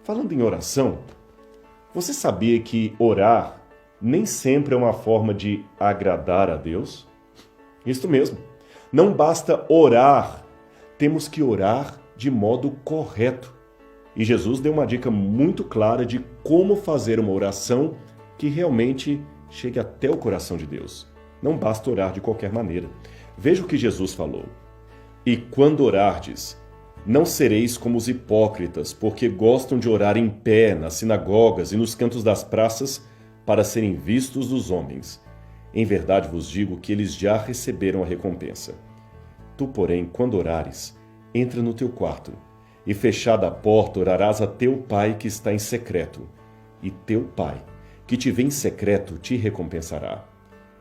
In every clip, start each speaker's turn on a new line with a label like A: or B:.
A: Falando em oração, você sabia que orar nem sempre é uma forma de agradar a Deus? Isso mesmo. Não basta orar, temos que orar de modo correto. E Jesus deu uma dica muito clara de como fazer uma oração que realmente chegue até o coração de Deus. Não basta orar de qualquer maneira. Veja o que Jesus falou. E quando orardes, não sereis como os hipócritas, porque gostam de orar em pé nas sinagogas e nos cantos das praças para serem vistos dos homens. Em verdade vos digo que eles já receberam a recompensa. Tu, porém, quando orares, entra no teu quarto, e fechada a porta orarás a teu pai que está em secreto, e teu pai, que te vê em secreto, te recompensará.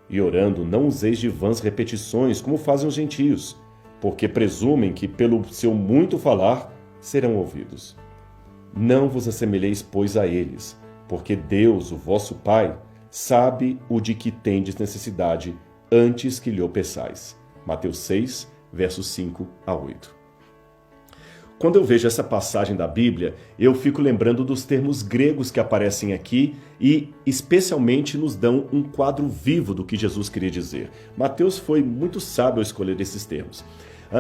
A: E orando, não useis de vãs repetições, como fazem os gentios, porque presumem que pelo seu muito falar serão ouvidos. Não vos assemelheis, pois, a eles, porque Deus, o vosso Pai, sabe o de que tendes necessidade antes que lhe o peçais. Mateus 6, versos 5 a 8. Quando eu vejo essa passagem da Bíblia, eu fico lembrando dos termos gregos que aparecem aqui e especialmente nos dão um quadro vivo do que Jesus queria dizer. Mateus foi muito sábio ao escolher esses termos.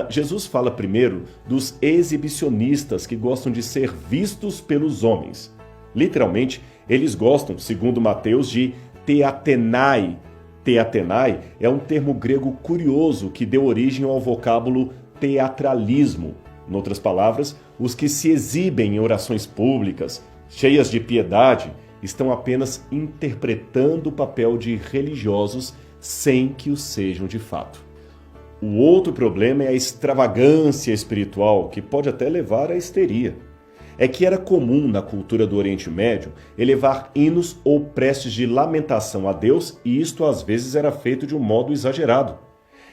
A: Jesus fala primeiro dos exibicionistas que gostam de ser vistos pelos homens. Literalmente, eles gostam, segundo Mateus, de teatenai. Teatenai é um termo grego curioso que deu origem ao vocábulo teatralismo. Em outras palavras, os que se exibem em orações públicas, cheias de piedade, estão apenas interpretando o papel de religiosos sem que o sejam de fato. O outro problema é a extravagância espiritual, que pode até levar à histeria. É que era comum na cultura do Oriente Médio elevar hinos ou preces de lamentação a Deus, e isto às vezes era feito de um modo exagerado.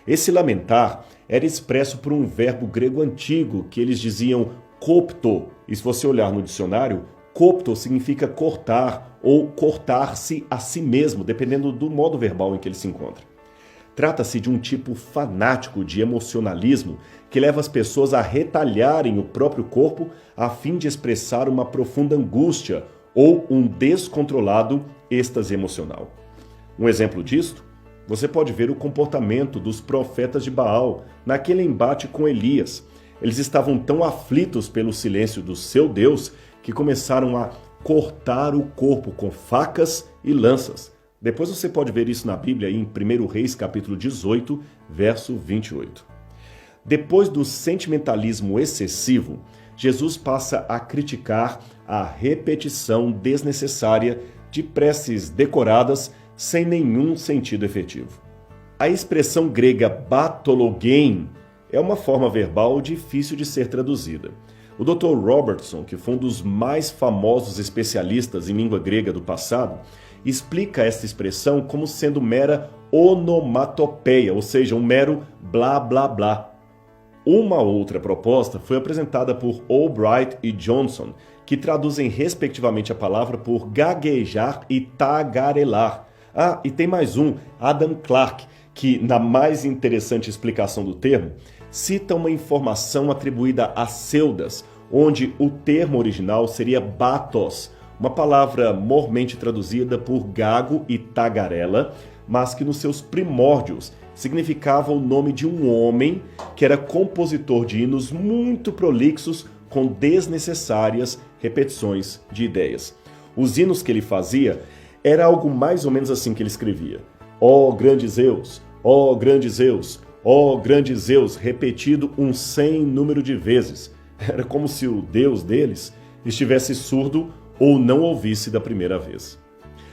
A: Esse lamentar era expresso por um verbo grego antigo que eles diziam kopto. E se você olhar no dicionário, kopto significa cortar ou cortar-se a si mesmo, dependendo do modo verbal em que ele se encontra. Trata-se de um tipo fanático de emocionalismo que leva as pessoas a retalharem o próprio corpo a fim de expressar uma profunda angústia ou um descontrolado êxtase emocional. Um exemplo disto, você pode ver o comportamento dos profetas de Baal naquele embate com Elias. Eles estavam tão aflitos pelo silêncio do seu Deus que começaram a cortar o corpo com facas e lanças. Depois você pode ver isso na Bíblia, em 1 Reis, capítulo 18, verso 28. Depois do sentimentalismo excessivo, Jesus passa a criticar a repetição desnecessária de preces decoradas sem nenhum sentido efetivo. A expressão grega batologein é uma forma verbal difícil de ser traduzida. O Dr. Robertson, que foi um dos mais famosos especialistas em língua grega do passado, explica esta expressão como sendo mera onomatopeia, ou seja, um mero blá blá blá. Uma outra proposta foi apresentada por Albright e Johnson, que traduzem respectivamente a palavra por gaguejar e tagarelar. E tem mais um, Adam Clarke, que, na mais interessante explicação do termo, cita uma informação atribuída a Ceudas, onde o termo original seria batos, uma palavra mormente traduzida por gago e tagarela, mas que nos seus primórdios significava o nome de um homem que era compositor de hinos muito prolixos com desnecessárias repetições de ideias. Os hinos que ele fazia era algo mais ou menos assim que ele escrevia: ó grande Zeus, ó grande Zeus, ó grande Zeus, repetido um sem número de vezes. Era como se o Deus deles estivesse surdo ou não ouvisse da primeira vez.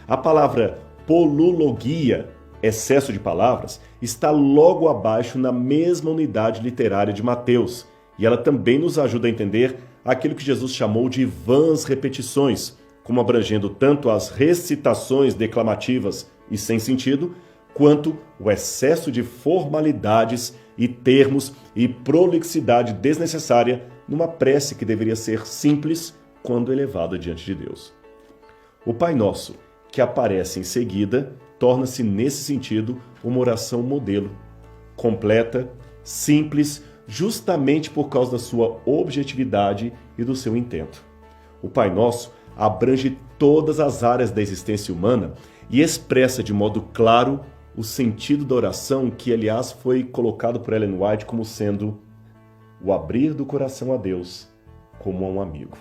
A: A palavra polulogia, excesso de palavras, está logo abaixo na mesma unidade literária de Mateus, e ela também nos ajuda a entender aquilo que Jesus chamou de vãs repetições, como abrangendo tanto as recitações declamativas e sem sentido, quanto o excesso de formalidades e termos e prolixidade desnecessária numa prece que deveria ser simples quando elevada diante de Deus. O Pai Nosso, que aparece em seguida, torna-se nesse sentido uma oração modelo, completa, simples, justamente por causa da sua objetividade e do seu intento. O Pai Nosso abrange todas as áreas da existência humana e expressa de modo claro o sentido da oração que, aliás, foi colocado por Ellen White como sendo o abrir do coração a Deus como a um amigo.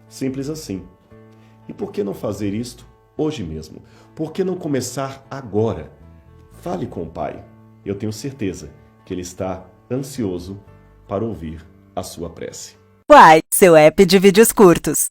A: Simples assim. E por que não fazer isto hoje mesmo? Por que não começar agora? Fale com o Pai. Eu tenho certeza que Ele está ansioso para ouvir a sua prece.
B: Uai, seu app de vídeos curtos.